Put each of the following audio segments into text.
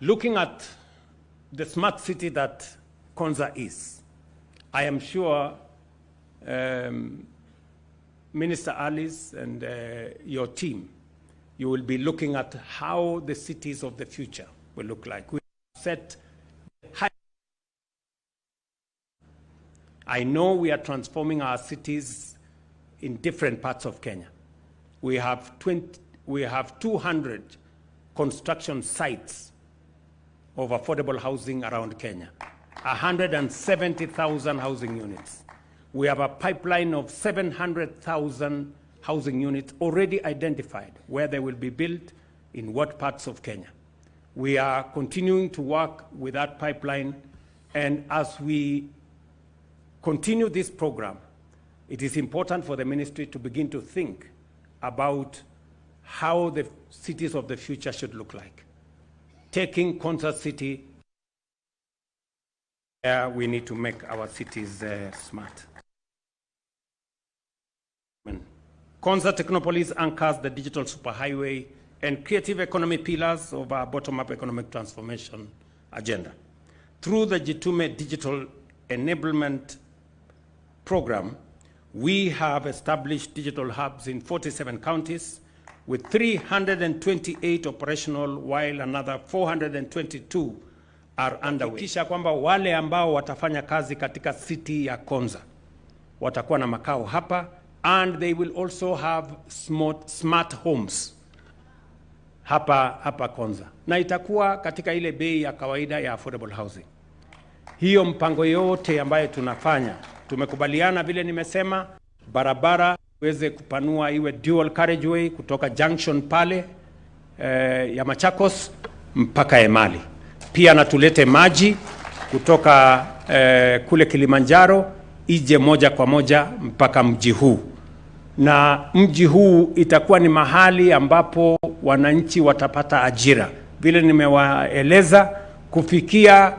Looking at the smart city that Konza is, I am sure Minister Alice and your team, you will be looking at how the cities of the future will look like. We set high. I know we are transforming our cities in different parts of Kenya. We have 200 construction sites of affordable housing around Kenya, 170,000 housing units. We have a pipeline of 700,000 housing units already identified where they will be built in what parts of Kenya. We are continuing to work with that pipeline, and as we continue this program, it is important for the ministry to begin to think about how the cities of the future should look like. Taking Konza City, we need to make our cities smart. Konza Technopilis anchors the digital superhighway and creative economy pillars of our bottom-up economic transformation agenda. Through the Jitume Digital Enablement Program, we have established digital hubs in 47 counties with 328 operational, while another 422 are underway. Kisha kwamba wale ambao watafanya kazi katika city ya Konza watakuwa na makao hapa, and they will also have smart homes hapa Konza, na itakuwa katika ile bei ya kawaida ya affordable housing. Hiyo mpango yote ambayo tunafanya, tumekubaliana vile nimesema, barabara iweze kupanua iwe dual carriageway kutoka junction pale ya Machakos mpaka Emali. Pia na tulete maji kutoka kule Kilimanjaro ije moja kwa moja mpaka mji huu. Na mji huu itakuwa ni mahali ambapo wananchi watapata ajira. Vile nimewaeleza, kufikia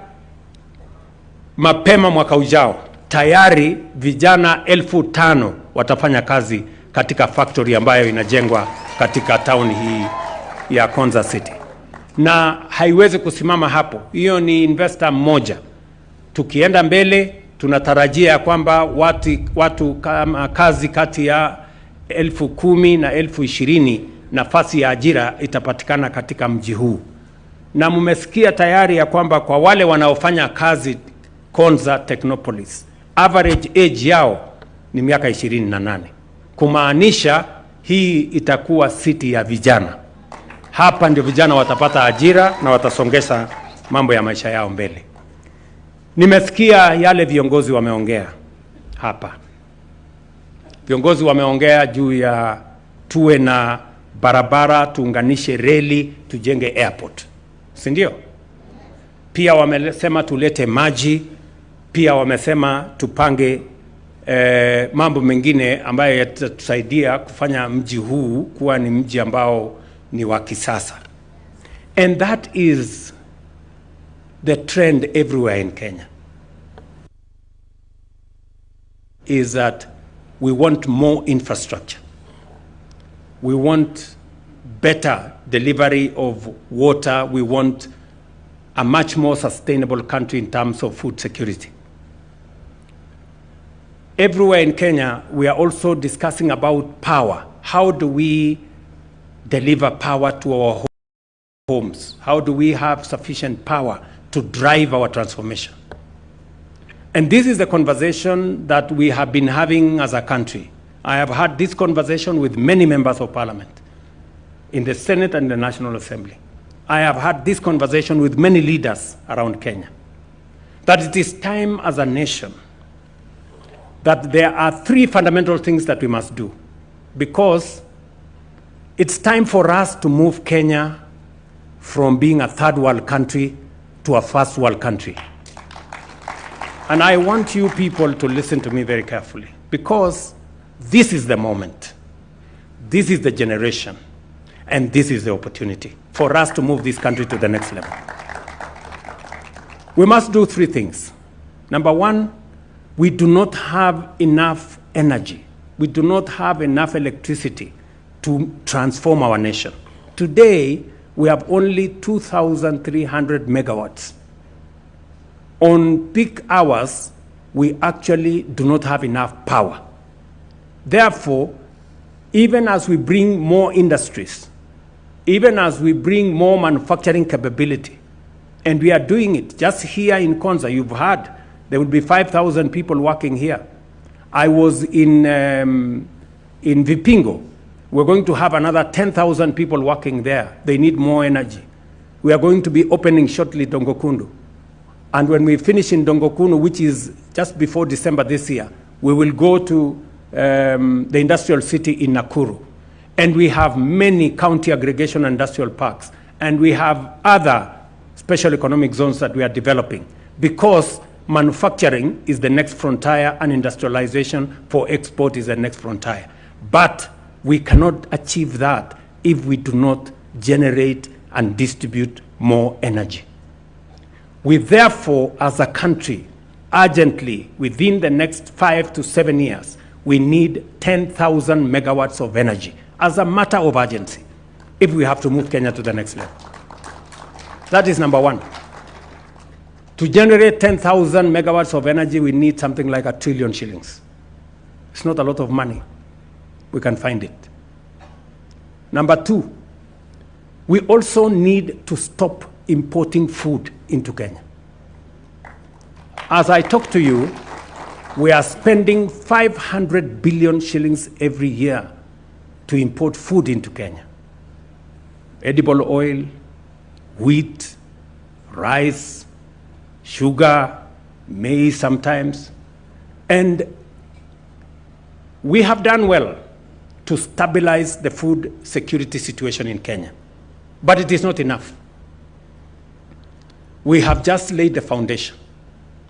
mapema mwaka ujao, tayari vijana 5,000 watafanya kazi katika factory ambayo inajengwa katika town hii ya Konza City. Na haiwezi kusimama hapo. Hiyo ni investor mmoja. Tukienda mbele, tunatarajia kwamba watu kazi kati ya 10,000 na 20,000 nafasi ya ajira itapatikana katika mji huu. Na mmesikia tayari ya kwamba kwa wale wanaofanya kazi Konza Technopilis, average age yao ni miaka 28. Kumaanisha hii itakuwa city ya vijana. Hapa ndio vijana watapata ajira na watasongesha mambo ya maisha yao mbele. Nimesikia yale viongozi wameongea hapa. Viongozi wameongea juu ya tuwe na barabara, tuunganishe reli, tujenge airport. Si ndio? Pia wamesema tulete maji, pia wamesema tupange mambo mengine ambayo yatatusaidia kufanya mji huu kuwa ni mji ambao ni wa kisasa. And that is the trend everywhere in Kenya. Is that we want more infrastructure. We want better delivery of water. We want a much more sustainable country in terms of food security. Everywhere in Kenya, we are also discussing about power. How do we deliver power to our homes? How do we have sufficient power to drive our transformation? And this is the conversation that we have been having as a country. I have had this conversation with many members of parliament in the Senate and the National Assembly. I have had this conversation with many leaders around Kenya, that it is time as a nation that there are 3 fundamental things that we must do, because it's time for us to move Kenya from being a third world country to a first world country. And I want you people to listen to me very carefully, because this is the moment, this is the generation, and this is the opportunity for us to move this country to the next level. We must do 3 things. Number 1, we do not have enough energy. We do not have enough electricity to transform our nation. Today, we have only 2,300 megawatts. On peak hours, we actually do not have enough power. Therefore, even as we bring more industries, even as we bring more manufacturing capability, and we are doing it just here in Konza, you've heard, there will be 5,000 people working here. I was in Vipingo. We're going to have another 10,000 people working there. They need more energy. We are going to be opening shortly Dongokundu. And when we finish in Dongokundu, which is just before December this year, we will go to the industrial city in Nakuru. And we have many county aggregation industrial parks. And we have other special economic zones that we are developing, because manufacturing is the next frontier and industrialization for export is the next frontier. But we cannot achieve that if we do not generate and distribute more energy. We therefore, as a country, urgently, within the next 5 to 7 years, we need 10,000 megawatts of energy as a matter of urgency if we have to move Kenya to the next level. That is number one. To generate 10,000 megawatts of energy, we need something like 1 trillion shillings. It's not a lot of money. We can find it. Number two, we also need to stop importing food into Kenya. As I talk to you, we are spending 500 billion shillings every year to import food into Kenya. Edible oil, wheat, rice, sugar, maize sometimes. And we have done well to stabilize the food security situation in Kenya. But it is not enough. We have just laid the foundation.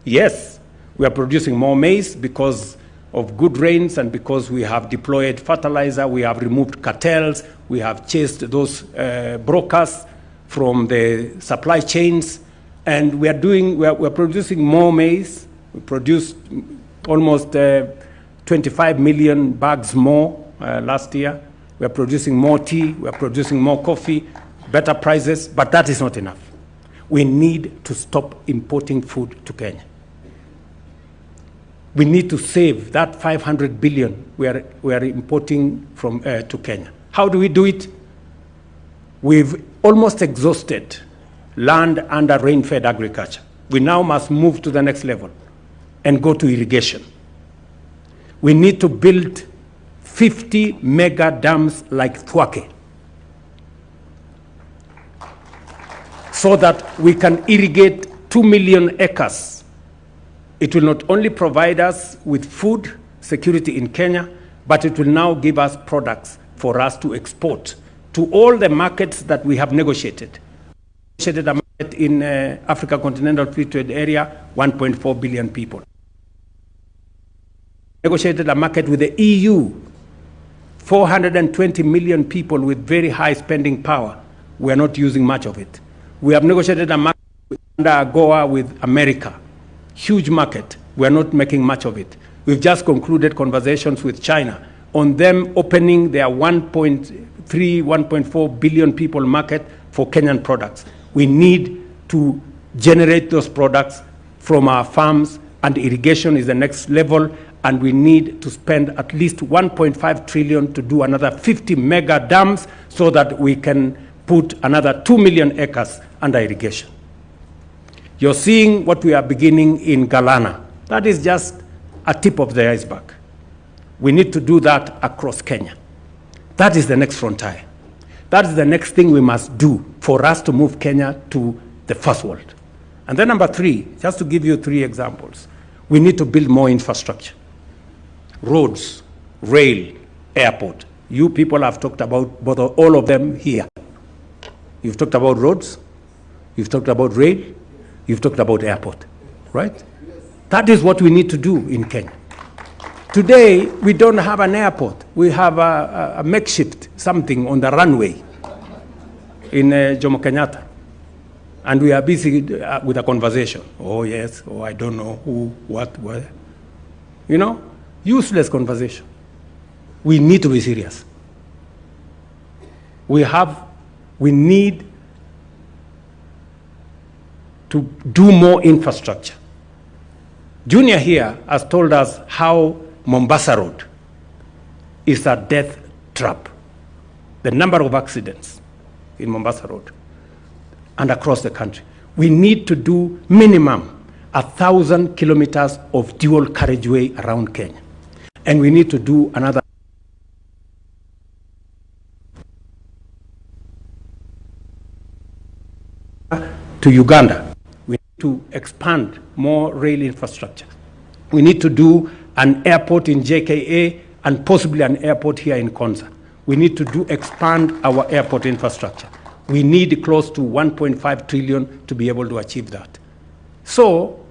Yes, we are producing more maize because of good rains and because we have deployed fertilizer, we have removed cartels, we have chased those brokers from the supply chains, and we are producing more maize. We produced almost 25 million bags more last year. We are producing more tea, we are producing more coffee, better prices, but that is not enough. We need to stop importing food to Kenya. We need to save that 500 billion we are importing from to Kenya. How do we do it? We've almost exhausted land under rain-fed agriculture. We now must move to the next level and go to irrigation. We need to build 50 mega dams like Thwake so that we can irrigate 2 million acres. It will not only provide us with food security in Kenya, but it will now give us products for us to export to all the markets that we have negotiated. We negotiated a market in Africa Continental Free Trade Area, 1.4 billion people. Negotiated a market with the EU, 420 million people with very high spending power. We are not using much of it. We have negotiated a market under AGOA with America. Huge market. We are not making much of it. We've just concluded conversations with China on them opening their 1.3, 1.4 billion people market for Kenyan products. We need to generate those products from our farms, and irrigation is the next level, and we need to spend at least 1.5 trillion to do another 50 mega dams so that we can put another 2 million acres under irrigation. You're seeing what we are beginning in Galana. That is just a tip of the iceberg. We need to do that across Kenya. That is the next frontier. That is the next thing we must do for us to move Kenya to the first world. And then number three, just to give you 3 examples, we need to build more infrastructure. Roads, rail, airport. You people have talked about both, all of them here. You've talked about roads, you've talked about rail, you've talked about airport, right? That is what we need to do in Kenya. Today, we don't have an airport. We have a makeshift something on the runway in Jomo Kenyatta. And we are busy with a conversation. Oh, yes, oh, I don't know who, what, where. You know, useless conversation. We need to be serious. We need to do more infrastructure. Junior here has told us how Mombasa Road is a death trap. The number of accidents in Mombasa Road and across the country. We need to do minimum 1,000 kilometers of dual carriageway around Kenya. And we need to do another to Uganda. We need to expand more rail infrastructure. We need to do an airport in JKA and possibly an airport here in Konza. We need to expand our airport infrastructure. We need close to 1.5 trillion to be able to achieve that. So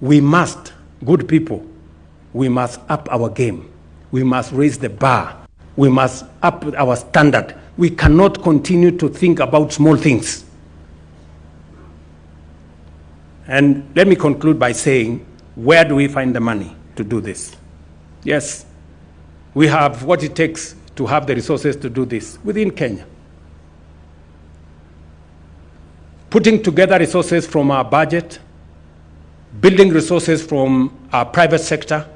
we must, good people, we must up our game. We must raise the bar. We must up our standard. We cannot continue to think about small things. And let me conclude by saying, where do we find the money to do this? Yes, we have what it takes to have the resources to do this within Kenya. Putting together resources from our budget, building resources from our private sector,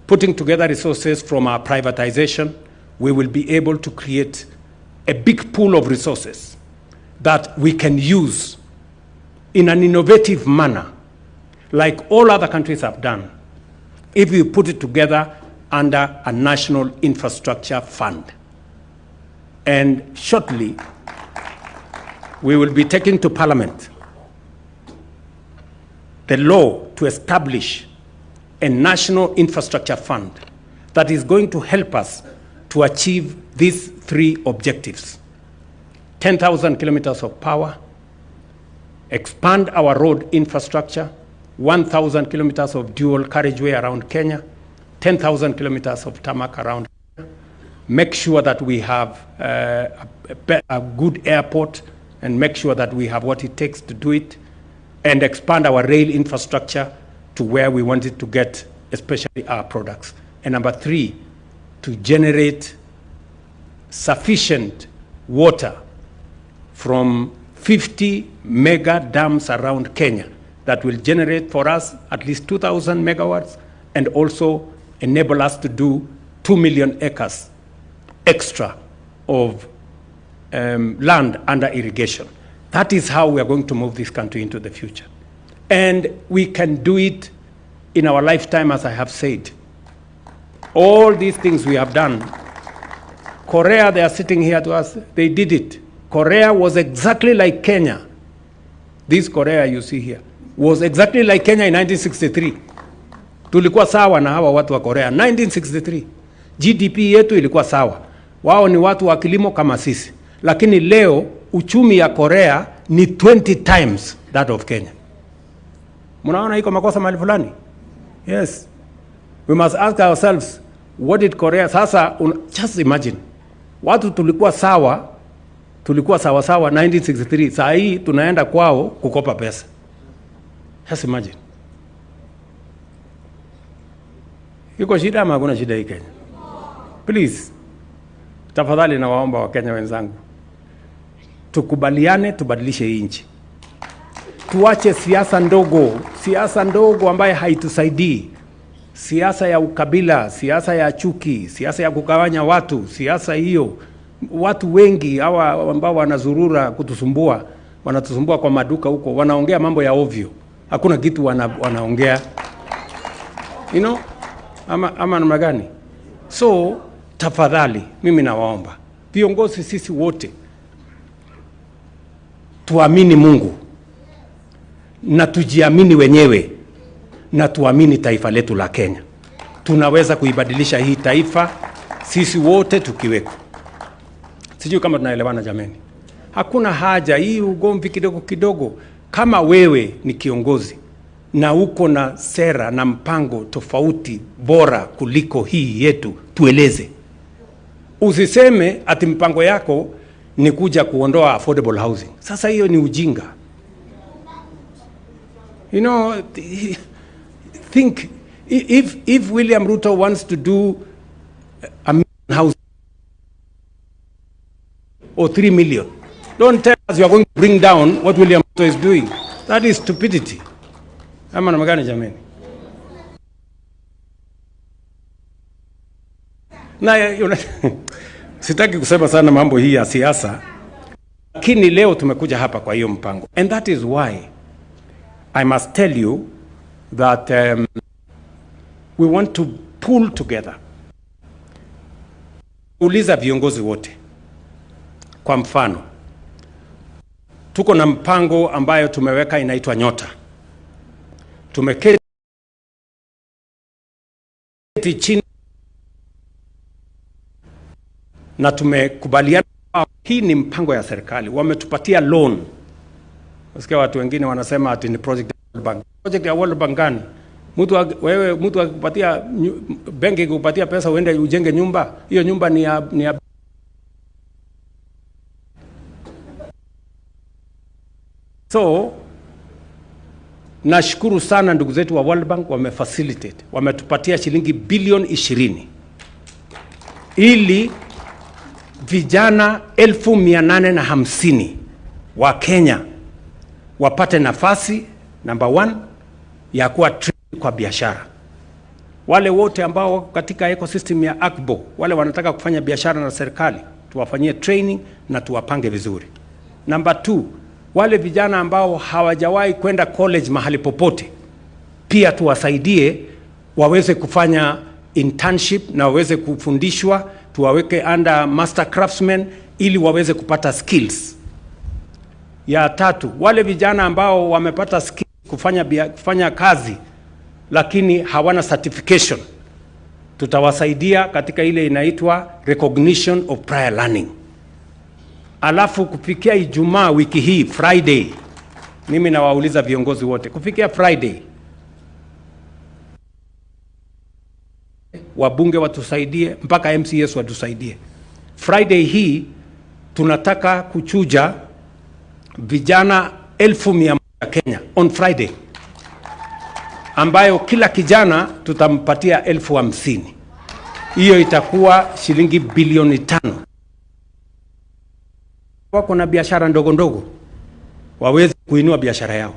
putting together resources from our privatization, we will be able to create a big pool of resources that we can use in an innovative manner, like all other countries have done, if we put it together under a national infrastructure fund. And shortly, we will be taking to Parliament the law to establish a national infrastructure fund that is going to help us to achieve these three objectives: 10,000 kilometers of power, expand our road infrastructure, 1,000 kilometers of dual carriageway around Kenya, 10,000 kilometers of tarmac around Kenya, make sure that we have a good airport, and make sure that we have what it takes to do it, and expand our rail infrastructure to where we want it to get, especially our products. And number three, to generate sufficient water from 50 mega dams around Kenya that will generate for us at least 2,000 megawatts and also enable us to do 2 million acres extra of land under irrigation. That is how we are going to move this country into the future. And we can do it in our lifetime, as I have said. All these things we have done. Korea, they are sitting here to us, they did it. Korea was exactly like Kenya. This Korea you see here was exactly like Kenya in 1963. Tulikuwa sawa na hawa watu wa Korea. 1963, GDP yetu ilikuwa sawa. Wao ni watu wa kilimo kama sisi. Lakini leo uchumi ya Korea ni 20 times that of Kenya. Munaona iko makosa mahali fulani? Yes. We must ask ourselves, what did Korea... Sasa, just imagine. Watu tulikuwa sawa 1963. Saa hii tunaenda kwao kukopa pesa. Just imagine. Iko shida ama hakuna shida hii Kenya? Please, tafadhali nawaomba wa Kenya wenzangu, tukubaliane, tubadilishe hii nchi. Tuache siasa ndogo ambaye haitusaidii. Siasa ya ukabila, siasa ya chuki, siasa ya kugawanya watu, siasa hiyo. Watu wengi hawa ambao wanazurura kutusumbua, wanatusumbua kwa maduka huko, wanaongea mambo ya ovyo. Hakuna kitu wanaongea. You know? Ama namna gani? So, tafadhali, mimi nawaomba, viongozi sisi wote, tuamini Mungu, na tujiamini wenyewe, na tuamini taifa letu la Kenya. Tunaweza kuibadilisha hii taifa, sisi wote tukiweko. Sijui kama tunaelewana jameni. Hakuna haja hii ugomvi kidogo kidogo. Kama wewe ni kiongozi, na uko na sera na mpango tofauti bora kuliko hii yetu, tueleze. Usiseme ati mpango yako ni kuja kuondoa affordable housing. Sasa hiyo ni ujinga. You know, think, if William Ruto wants to do a million house or 3 million, don't tell us you are going to bring down what William Ruto is doing. That is stupidity. Ama namna gani jameni? Na sitaki kusema sana mambo hii ya siasa, lakini leo tumekuja hapa kwa hiyo mpango. And that is why I must tell you that we want to pull together. Uliza viongozi wote. Kwa mfano, tuko na mpango ambayo tumeweka inaitwa Nyota. Tumeketi chini na tumekubaliana hii ni mpango ya serikali. Wametupatia loan. Usikia watu wengine wanasema ati ni project ya World Bank. Project ya World Bank gani? Mtu akupatia benki kupatia pesa uende ujenge nyumba, hiyo nyumba ni ya So nashukuru sana ndugu zetu wa World Bank wamefacilitate. Wametupatia shilingi bilioni 20 ili vijana 1850 wa Kenya wapate nafasi number 1 ya kuwa trained kwa biashara. Wale wote ambao wako katika ecosystem ya AKBO, wale wanataka kufanya biashara na serikali, tuwafanyie training na tuwapange vizuri. Number 2, wale vijana ambao hawajawahi kwenda college mahali popote, pia tuwasaidie waweze kufanya internship na waweze kufundishwa, tuwaweke under master craftsmen ili waweze kupata skills. Ya 3, wale vijana ambao wamepata skills kufanya kazi lakini hawana certification, tutawasaidia katika ile inaitwa recognition of prior learning. Alafu kufikia Ijumaa wiki hii Friday, mimi nawauliza viongozi wote, kufikia Friday wabunge watusaidie, mpaka MCS watusaidie. Friday hii tunataka kuchuja vijana 1,100 Kenya on Friday, ambayo kila kijana tutampatia 50,000. Hiyo itakuwa shilingi bilioni 5. Wako na biashara ndogo ndogo waweze kuinua biashara yao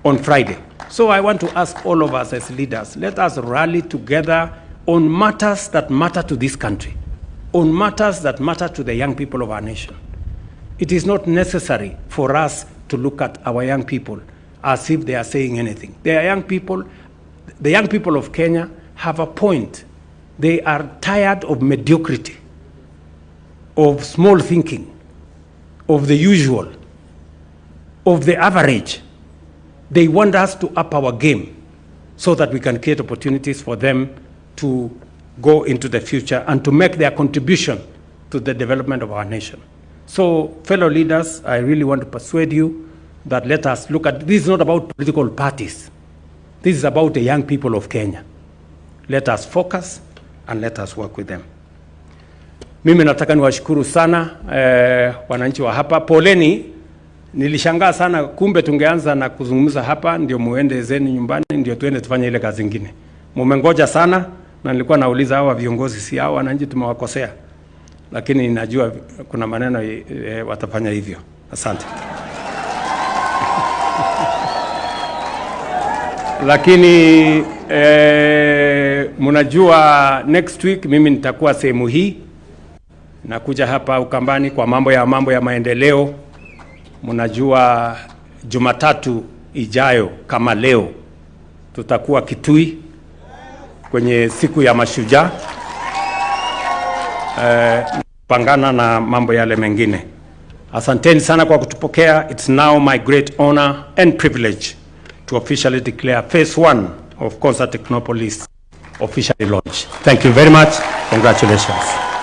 on Friday. So I want to ask all of us as leaders, let us rally together on matters that matter to this country, on matters that matter to the young people of our nation. It is not necessary for us to look at our young people as if they are saying anything. They are young people. The young people of Kenya have a point. They are tired of mediocrity, of small thinking, of the usual, of the average. They want us to up our game so that we can create opportunities for them to go into the future and to make their contribution to the development of our nation. So, fellow leaders, I really want to persuade you that let us look at, this is not about political parties. This is about the young people of Kenya. Let us focus and let us work with them. Mimi nataka niwashukuru sana wananchi wa hapa. Poleni, nilishangaa sana, kumbe tungeanza na kuzungumza hapa ndio muende zeni nyumbani ndio tuende tufanye ile kazi nyingine. Mumengoja sana na nilikuwa nauliza hawa viongozi si hawa wananchi tumewakosea. Lakini najua kuna maneno watafanya hivyo. Asante. Lakini mnajua next week mimi nitakuwa sehemu hii. Nakuja hapa Ukambani kwa mambo ya maendeleo. Mnajua Jumatatu ijayo kama leo tutakuwa Kitui kwenye siku ya mashujaa. Pangana na mambo yale mengine. Asanteni sana kwa kutupokea. It's now my great honor and privilege to officially declare phase 1 of Konza Technopilis officially launched. Thank you very much. Congratulations.